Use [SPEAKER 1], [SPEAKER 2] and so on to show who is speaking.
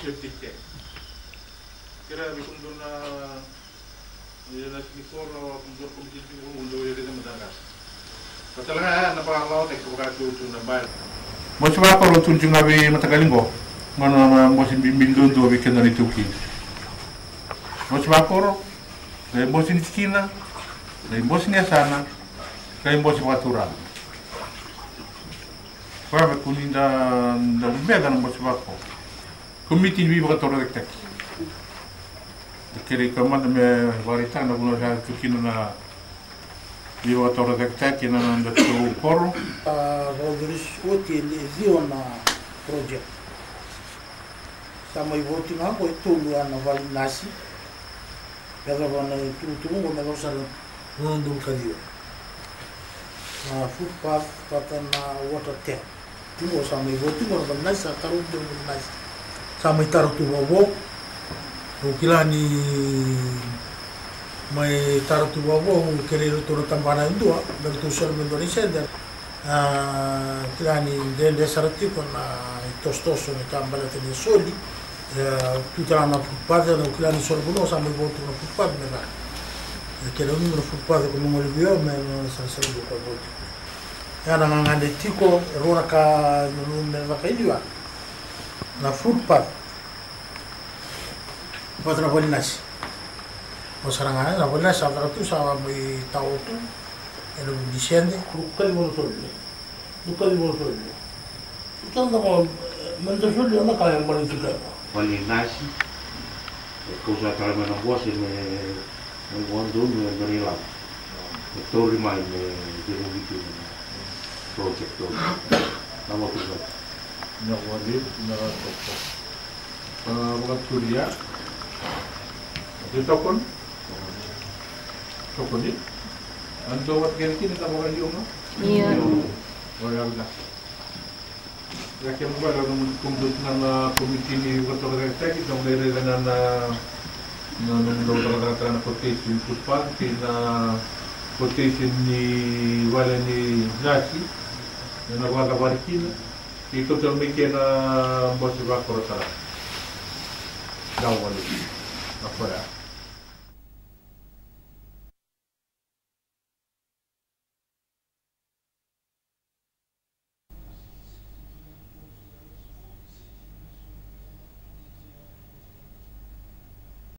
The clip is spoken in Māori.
[SPEAKER 1] Septic. Kira bikin dona ya nasi koro kundur kumjin kundur ya kita mendarat. Patalah na pangalaw tek buka tu nambal. Mo siya ko ro tunjung abi matagaling ko. Mana mo si bimbing do abi kenari tuki. Mo siya ko ro dai mo si skina, dai mo si sana, dai mo si watura. Kwa kuninda da bega na mo siya ko. Komiti bi buka toro tek. Kiri kamar me varita na buno sa tukino na bi buka toro tek na nda tu koro.
[SPEAKER 2] Rodris oti le ziona project. Sama ivoti na ko tulu ana vali nasi. Pega bana tu ngo me dosa ndu kadio. Footpath patana water tap. Tumo sama ivoti ngo bana nasi taru ndu nasi. Sama taru tu bobo. Ukilani mai taru tu bobo kere tu tambana indua bertu sel Indonesia dan kilani dende sarati con tostoso ne cambala tene soli tutta la footpath no kilani sorbuno sama volto no footpath me va che lo numero footpath come mo le vio me non sa se lo può volto era ngande tiko rona ka no me va kailiwa na footpath patra polinas Masarangan la polinas sa tu sa mai tau tu ero dicende bukan monotolle itu nggak mentosolle ona kaya yang paling suka
[SPEAKER 3] polinas cosa tra meno voce me quando me venila torri mai me devo dire project kamu tuh
[SPEAKER 1] Na wadi na bukan kuliah. Itu tokon ni. Anto wat ganti na tamo kan yung
[SPEAKER 4] Iya.
[SPEAKER 1] Wala na. Yakin mo ba lang kumplit na komite ni Dr. Rectek itong meron na Dr. na quotation footpath na quotation ni wala ni Nasi na nagwagabarkin ito tong may na boss ba ko sa daw wala. Afuera.